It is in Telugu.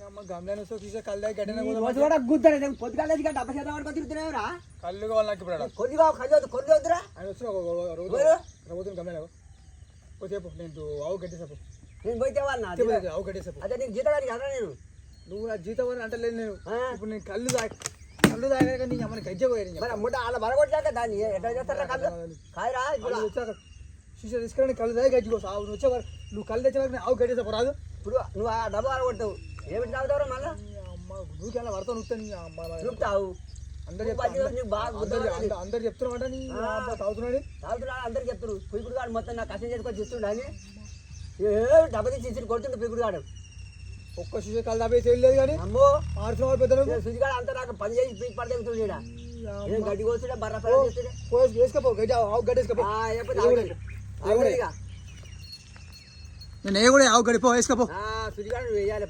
గమ్లాన్ని వస్తే చూసే కళ్ళు గడ్డన కూడా గుద్దాడు పొద్దుగాల డబ్బా చేద్దాం అనుకో తిరుగుతున్నావురా కళ్ళు కావాలి నాకు ఇప్పుడు కొన్ని కావు కళ్ళు వద్దు కొన్ని వద్దురా ఆయన వచ్చిన రోజు గమ్లాను చెప్పు నేను ఆవు గడ్డేసాపు నేను పోతే వాళ్ళ ఆవు గడ్డేసాపు అదే నీకు జీతం కదా నేను నువ్వు నా జీతం అని అంటలేదు నేను ఇప్పుడు నేను కళ్ళు తాగాక నీ అమ్మని గజ్జ పోయాను మరి అమ్ముట అలా బలగొట్టాక దాన్ని ఎట్లా చేస్తారా కళ్ళు కాయరా వచ్చాక శిష్య తీసుకుని కళ్ళు తాగి గజ్జి ఆవు నువ్వు వచ్చేవారు నువ్వు కళ్ళు తెచ్చేవారు ఆవు గడ్డేసాపు రాదు ఇప్పుడు నువ్వు ఆ డబ్బా బలగొట్టావు ఏమిటి తాగుతావు మళ్ళీ అమ్మ నువ్వు ఎలా పడతావు నువ్వు చూపుతావు అందరు చెప్తున్నమాట నీ తాగుతున్నాడు అందరు చెప్తారు పిగుడు గాడు మొత్తం నాకు కష్టం చేసుకొని చూస్తుండ అని డబ్బా తీసి కొడుతుండే పిగుడు గాడు ఒక్క శిష్య కళ్ళు తాపేసి వెళ్ళలేదు కానీ అమ్మో ఆడుతున్నాడు పెద్ద సుజిగాడు అంతా నాకు పని చేసి పీకి పడతాడుతుండే గడ్డి కోస్తుండే బర్ర చేస్తుండే వేసుకోపో గడ్డి ఆవు గడ్డేసుకోపో నేను ఏ కూడా ఆవు గడిపో వేసుకోపో సుజిగాడు వేయాలి